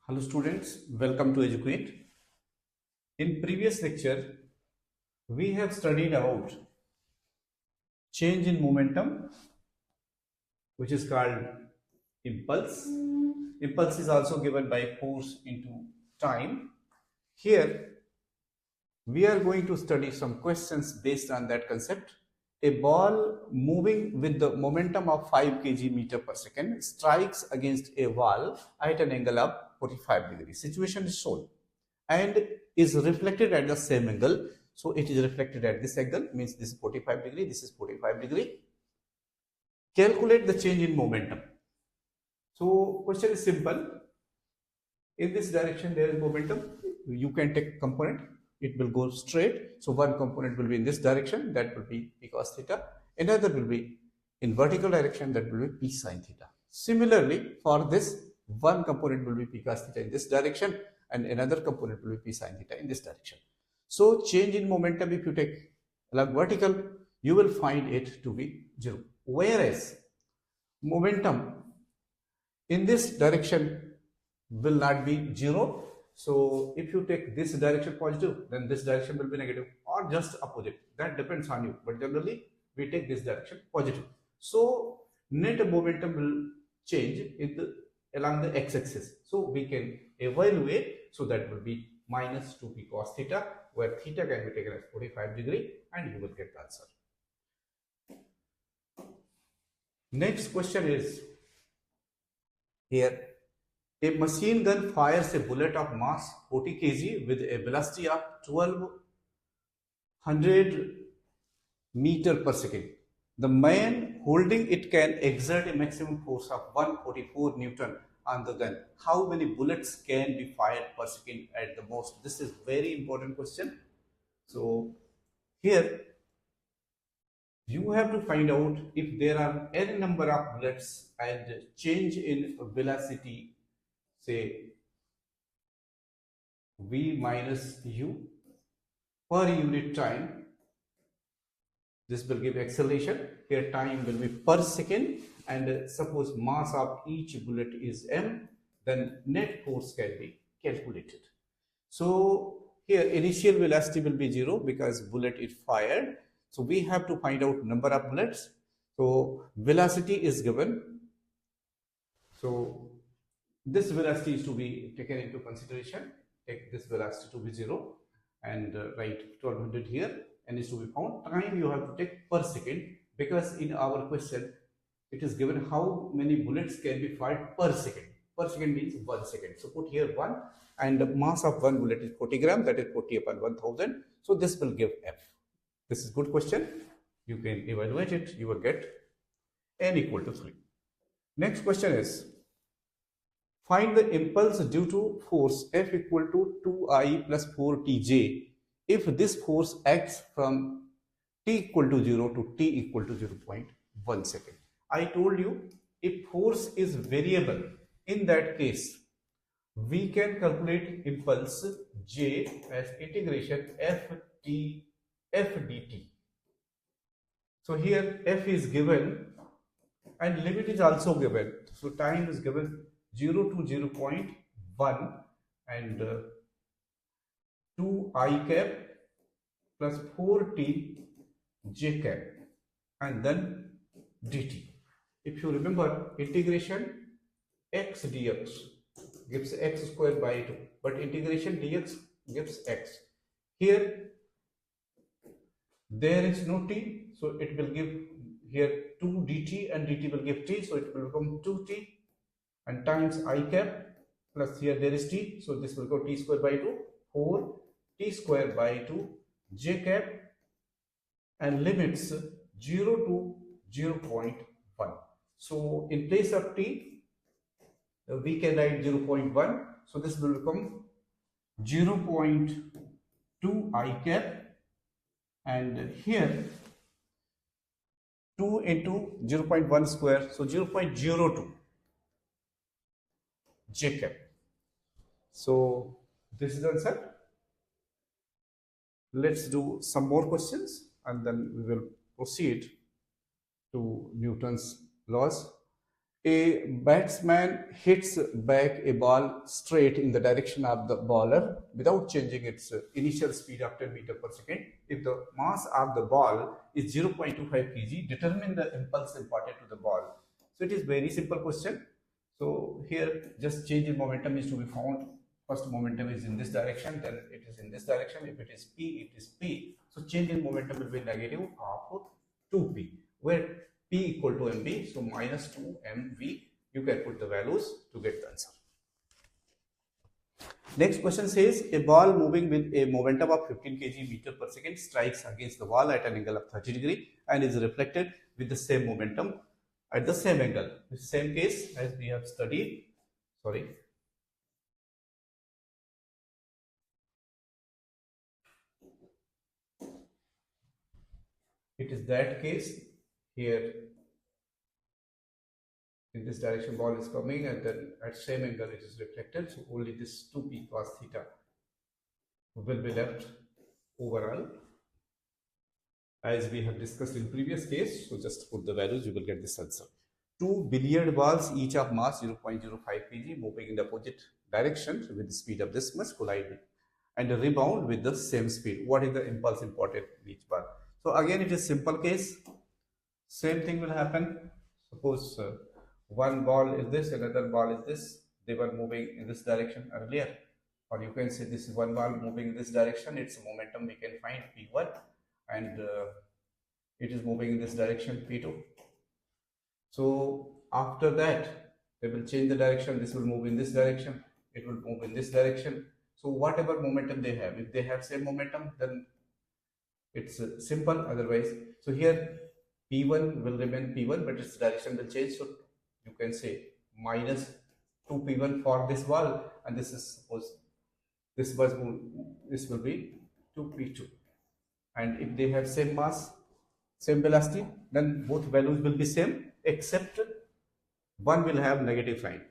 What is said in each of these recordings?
Hello students, welcome to Educate. In previous lecture, we have studied about change in momentum, which is called impulse. Impulse is also given by force into time. Here, we are going to study some questions based on that concept. A ball moving with the momentum of 5 kg meter per second strikes against a wall at an angle of 45 degrees. Situation is shown and is reflected at the same angle. So it is reflected at this angle, means this is 45 degree, this is 45 degree. Calculate the change in momentum. So question is simple. In this direction there is momentum. You can take component, it will go straight. So one component will be in this direction, that will be p cos theta. Another will be in vertical direction, that will be p sin theta. Similarly, for this, one component will be p cos theta in this direction and another component will be p sin theta in this direction. So change in momentum, if you take along vertical, you will find it to be 0. Whereas momentum in this direction will not be 0. So if you take this direction positive, then this direction will be negative, or just opposite. That depends on you. But generally, we take this direction positive. So net momentum will change along the x-axis. So we can evaluate. So that will be minus 2p cos theta, where theta can be taken as 45 degree, and you will get the answer. Next question is here. A machine gun fires a bullet of mass 40 kg with a velocity of 1200 meter per second. The man holding it can exert a maximum force of 144 Newton on the gun. How many bullets can be fired per second at the most? This is very important question. So here you have to find out if there are n number of bullets and change in velocity, say v minus u per unit time. This will give acceleration. Here time will be per second, and suppose mass of each bullet is m, then net force can be calculated. So here initial velocity will be 0 because bullet is fired. So we have to find out number of bullets. So velocity is given. So this velocity is to be taken into consideration. Take this velocity to be 0 and write 1200 here, and is to be found. Time you have to take per second, because in our question it is given how many bullets can be fired per second. Per second means 1 second. So put here 1, and the mass of one bullet is 40 gram, that is 40 upon 1000. So this will give F. This is good question. You can evaluate it. You will get n equal to 3. Next question is, find the impulse due to force F equal to 2I plus 4tj if this force acts from t equal to 0 to t equal to 0.1 second. I told you, if force is variable, in that case, we can calculate impulse j as integration f dt. So here f is given and limit is also given. So time is given 0 to 0.1 and 2I cap plus 4t j cap and then dt. If you remember, integration x dx gives x square by 2, but integration dx gives x. Here there is no t, so it will give here 2 dt, and dt will give t, so it will become 2t and times I cap plus here there is t, so this will go t square by 2, 4 t square by 2 j cap, and limits 0 to 0.1. So in place of t, we can write 0.1. So this will become 0.2 I cap, and here 2 into 0.1 square, so 0.02 j cap. So this is the answer. Let's do some more questions and then we will proceed to Newton's laws. A batsman hits back a ball straight in the direction of the bowler without changing its initial speed of 10 meter per second. If the mass of the ball is 0.25 kg, determine the impulse imparted to the ball. So it is very simple question. So here just change in momentum is to be found. First momentum is in this direction, then it is in this direction. If it is P, it is P. So change in momentum will be negative of 2P, where P equal to mv, so minus 2 mv. You can put the values to get the answer. Next question says a ball moving with a momentum of 15 kg meter per second strikes against the wall at an angle of 30 degree and is reflected with the same momentum at the same angle. The same case as we have studied. Sorry. It is that case here. In this direction ball is coming and then at same angle it is reflected, so only this 2p cos theta will be left overall as we have discussed in previous case. So just put the values, you will get this answer. Two billiard balls each of mass 0.05 kg moving in the opposite direction with the speed of this much collide and rebound with the same speed. What is the impulse imparted in each ball? So again it is simple case, same thing will happen. Suppose one ball is this, another ball is this, they were moving in this direction earlier, or you can say this is one ball moving in this direction, its momentum we can find P1, and it is moving in this direction P2. So after that they will change the direction, this will move in this direction, it will move in this direction. So whatever momentum they have, if they have same momentum, then it's simple. Otherwise, so here P1 will remain P1, but its direction will change. So you can say minus 2P1 for this ball, and this is suppose this will be 2P2. And if they have same mass, same velocity, then both values will be same, except one will have negative sign.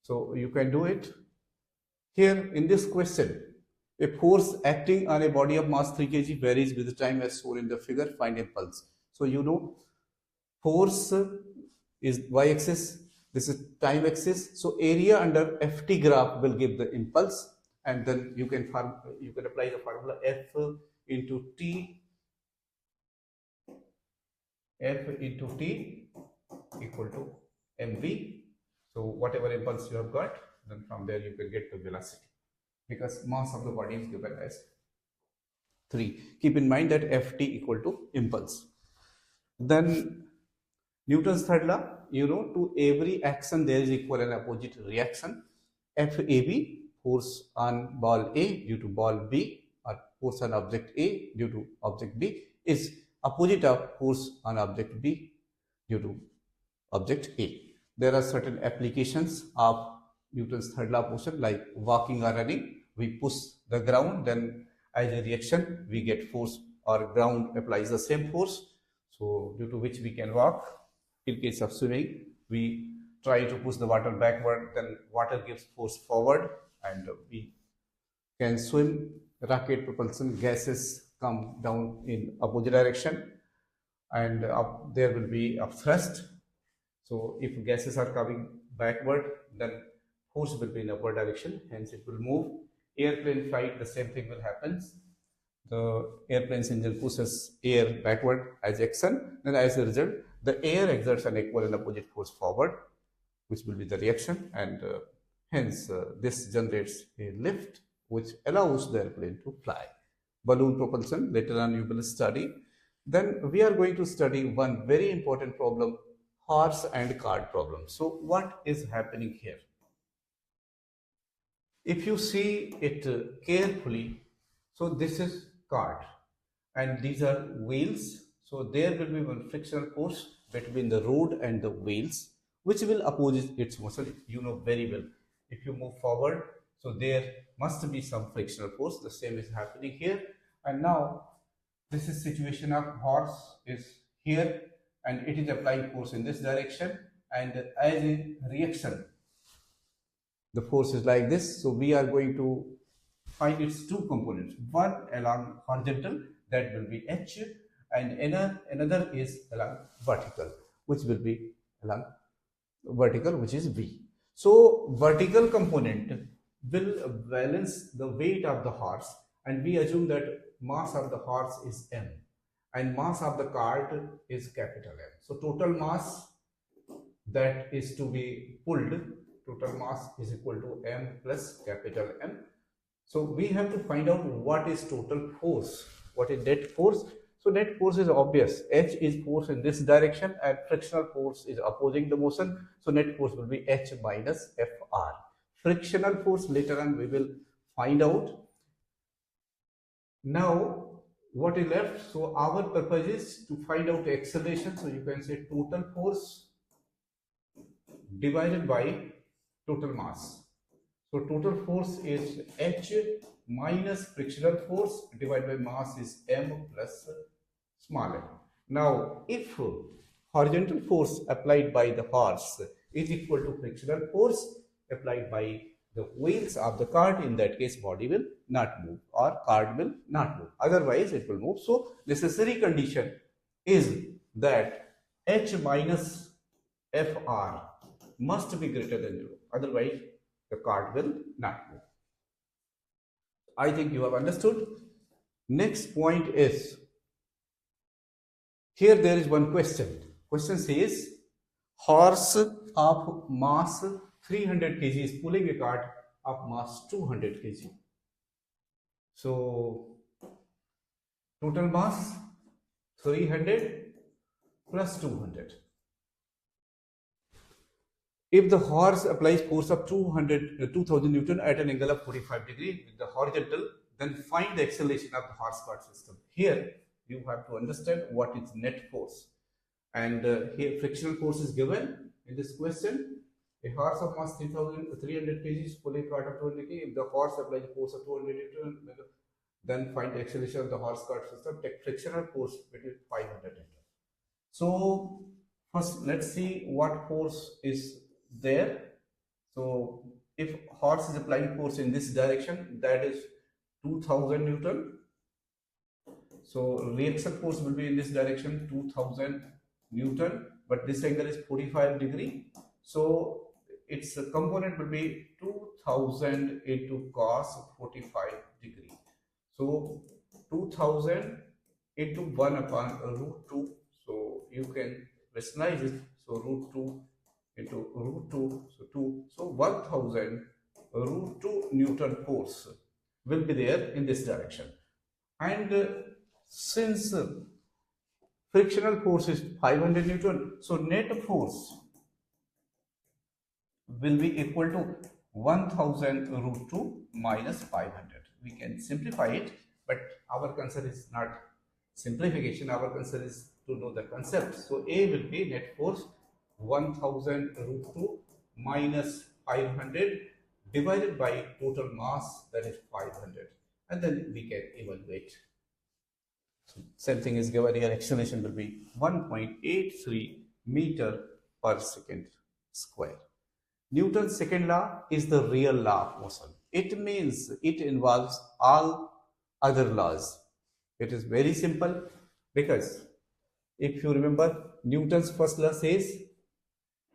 So you can do it. Here in this question, a force acting on a body of mass 3 kg varies with the time as shown in the figure. Find impulse. So you know force is y-axis, this is time axis. So area under Ft graph will give the impulse, and then you can apply the formula F into T equal to mv. So whatever impulse you have got, then from there you can get the velocity, because mass of the body is given as 3. Keep in mind that Ft equal to impulse. Then Newton's third law, you know, to every action there is equal and opposite reaction. FAB, force on ball A due to ball B, or force on object A due to object B, is opposite of force on object B due to object A. There are certain applications of Newton's third law of motion, like walking or running. We push the ground, then as a reaction we get force, or ground applies the same force, so due to which we can walk. In case of swimming, we try to push the water backward, then water gives force forward and we can swim. Rocket propulsion, gases come down in opposite direction and there will be a thrust. So if gases are coming backward, then force will be in upward direction, hence it will move. Airplane flight, the same thing will happen. The airplane's engine pushes air backward as action, and as a result the air exerts an equal and opposite force forward, which will be the reaction, and hence this generates a lift which allows the airplane to fly. Balloon propulsion, later on you will study. Then we are going to study one very important problem, horse and cart problem. So what is happening here? If you see it carefully, so this is cart and these are wheels. So there will be one frictional force between the road and the wheels, which will oppose its motion. You know very well. If you move forward, so there must be some frictional force. The same is happening here. And now this is situation of horse is here and it is applying force in this direction, and as a reaction the force is like this. So we are going to find its two components, one along horizontal, that will be H, and another is along vertical, which will be along vertical, which is V. So vertical component will balance the weight of the horse, and we assume that mass of the horse is M and mass of the cart is capital M. So total mass that is to be pulled, total mass is equal to M plus capital M. So we have to find out what is total force, what is net force. So net force is obvious. H is force in this direction and frictional force is opposing the motion. So net force will be H minus Fr. Frictional force later on we will find out. Now what is left? So our purpose is to find out the acceleration. So you can say total force divided by total mass. So total force is H minus frictional force divided by mass is M plus small m. Now if horizontal force applied by the horse is equal to frictional force applied by the wheels of the cart, in that case body will not move or cart will not move, otherwise it will move. So necessary condition is that H minus Fr must be greater than 0, otherwise the cart will not move. I think you have understood. Next point is, here there is one question. Question says, horse of mass 300 kg is pulling a cart of mass 200 kg. So total mass 300 plus 200. If the horse applies force of 2000 Newton at an angle of 45 degree with the horizontal, then find the acceleration of the horse cart system. Here you have to understand what is net force. And here frictional force is given in this question. A horse of mass 300 kg is pulling cart of 200 kg. If the horse applies a force of 200 Newton, then find the acceleration of the horse cart system. Take frictional force between 500 Newton. So first let's see what force is there. So if horse is applying force in this direction, that is 2000 Newton. So reaction force will be in this direction 2000 Newton, but this angle is 45 degree. So its component will be 2000 into cos 45 degree. So 2000 into 1 upon root 2. So you can rationalize it. So root 2 into root 2, so 2. So 1000 root 2 Newton force will be there in this direction. And since frictional force is 500 Newton, so net force will be equal to 1000 root 2 minus 500. We can simplify it, but our concern is not simplification, our concern is to know the concept. So A will be net force 1000 root 2 minus 500 divided by total mass, that is 500, and then we can evaluate. So same thing is given here. Acceleration will be 1.83 meter per second square. Newton's second law is the real law of motion. It means it involves all other laws. It is very simple, because if you remember, Newton's first law says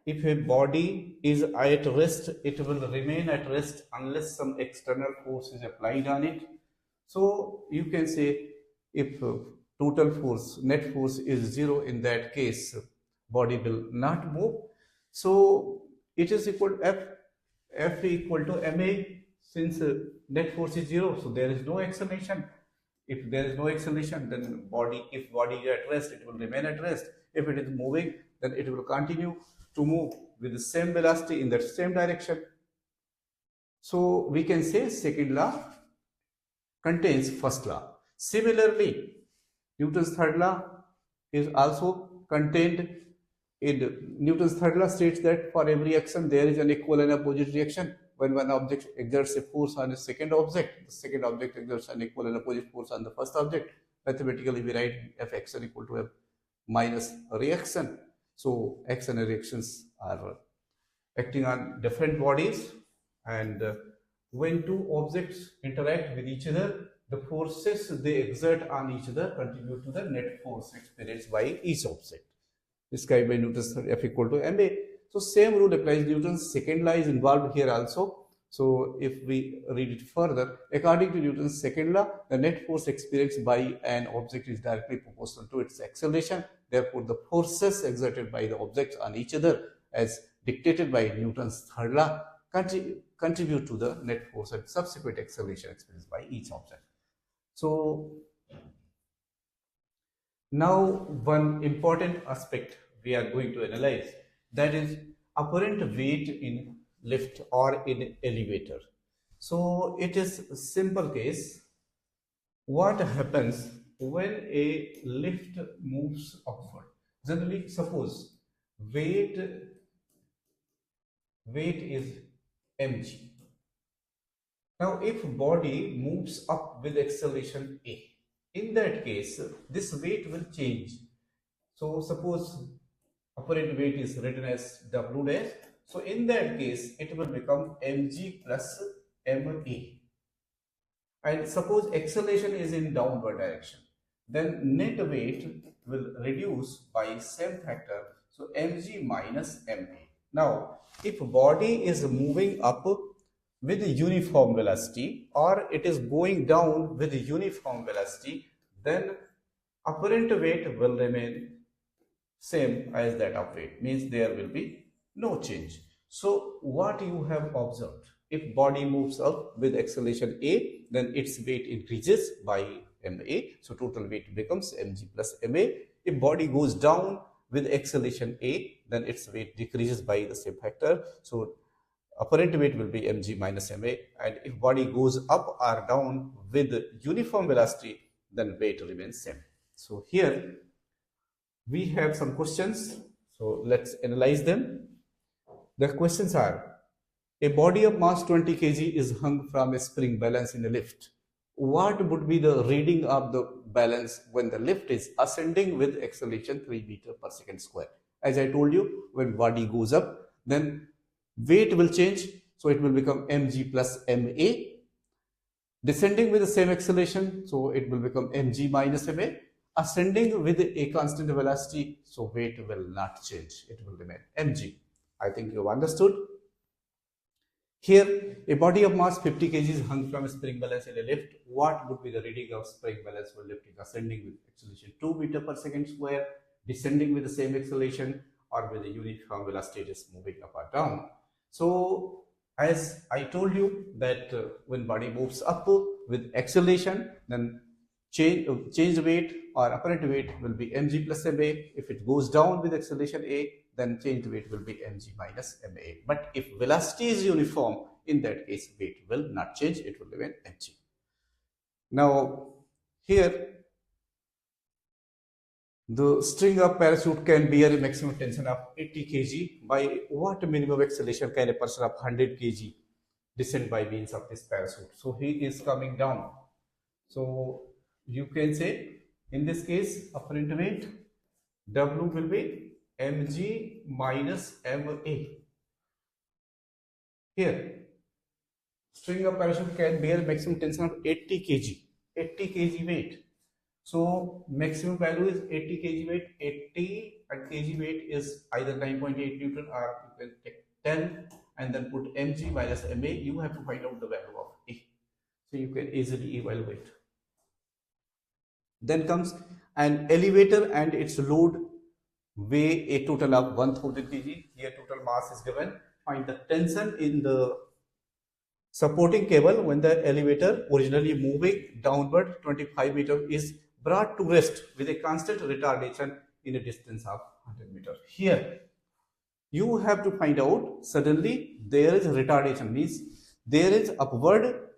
if a body is at rest, it will remain at rest unless some external force is applied on it. So you can say if total force, net force is 0, in that case body will not move. So it is equal to F equal to ma, since net force is 0, so there is no acceleration. If there is no acceleration, then if body is at rest, it will remain at rest. If it is moving, then it will continue to move with the same velocity in that same direction. So we can say second law contains first law. Similarly, Newton's third law is also contained in Newton's third law states that for every action there is an equal and opposite reaction. When one object exerts a force on a second object, the second object exerts an equal and opposite force on the first object. Mathematically, we write F action equal to F minus reaction. So action and reactions are acting on different bodies, and when two objects interact with each other, the forces they exert on each other contribute to the net force experienced by each object. described by Newton's third F equal to ma. So same rule applies. Newton's second law is involved here also. So if we read it further, according to Newton's second law, the net force experienced by an object is directly proportional to its acceleration. Therefore, the forces exerted by the objects on each other, as dictated by Newton's third law, contribute to the net force and subsequent acceleration experienced by each object. So now one important aspect we are going to analyze, that is apparent weight in lift or in elevator. So it is a simple case. What happens when a lift moves upward? Generally, suppose weight is mg. Now, if body moves up with acceleration a, in that case, this weight will change. So, suppose apparent weight is written as W dash. So, in that case, it will become mg plus ma. And suppose acceleration is in downward direction, then net weight will reduce by same factor. So, mg minus ma. Now, if body is moving up with uniform velocity or it is going down with uniform velocity, then apparent weight will remain same as that of weight, means there will be no change. So what you have observed, if body moves up with acceleration a, then its weight increases by ma, so total weight becomes mg plus ma. If body goes down with acceleration a, then its weight decreases by the same factor, so apparent weight will be mg minus ma. And if body goes up or down with uniform velocity, then weight remains same. So here we have some questions, so let's analyze them. The questions are: a body of mass 20 kg is hung from a spring balance in a lift. What would be the reading of the balance when the lift is ascending with acceleration 3 meter per second square? As I told you, when body goes up, then weight will change, so it will become mg plus ma. Descending with the same acceleration, so it will become mg minus ma. Ascending with a constant velocity, so weight will not change, it will remain mg. I think you have understood. Here, a body of mass 50 kg is hung from a spring balance in a lift. What would be the reading of spring balance when lift is ascending with acceleration 2 meter per second square, descending with the same acceleration, or with a uniform velocity it is moving up or down? So, as I told you that when body moves up with acceleration, then change weight or apparent weight will be mg plus ma. If it goes down with acceleration a, then change weight will be mg minus ma. But if velocity is uniform, in that case weight will not change, it will remain mg. Now here the string of parachute can bear a maximum tension of 80 kg. By what minimum acceleration can a person of 100 kg descend by means of this parachute? So he is coming down. So you can say, in this case, apparent weight W will be mg minus ma. Here, string of parachute can bear maximum tension of 80 kg. 80 kg weight. So maximum value is 80 kg weight. 80 and kg weight is either 9.8 Newton, or you can take 10 and then put mg minus ma. You have to find out the value of A. So you can easily evaluate. Then comes an elevator and its load weigh a total of 1000 kg. Here total mass is given. Find the tension in the supporting cable when the elevator, originally moving downward 25 meter, is brought to rest with a constant retardation in a distance of 100 meter. Here you have to find out, suddenly there is retardation, means there is upward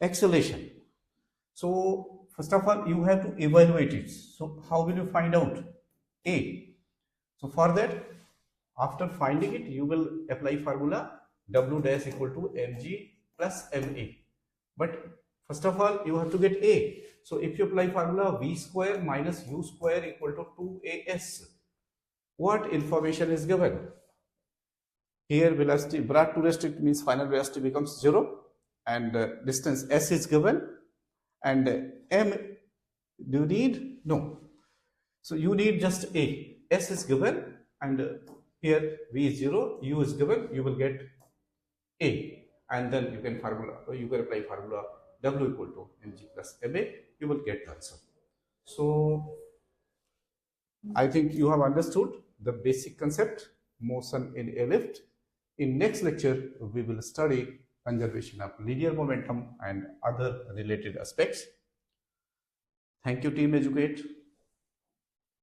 acceleration. So first of all you have to evaluate it. So how will you find out A? So for that, after finding it, you will apply formula W dash equal to mg plus ma. But first of all you have to get A. So if you apply formula V square minus U square equal to 2as, what information is given? Here velocity brought to rest, it means final velocity becomes 0, and distance s is given, and m, do you need? No. So you need just A. S is given and here V is 0, U is given, you will get A, and then you can apply formula W equal to mg plus ma, you will get the answer. So I think you have understood the basic concept, motion in a lift. In next lecture, we will study conservation of linear momentum and other related aspects. Thank you, Team Educate.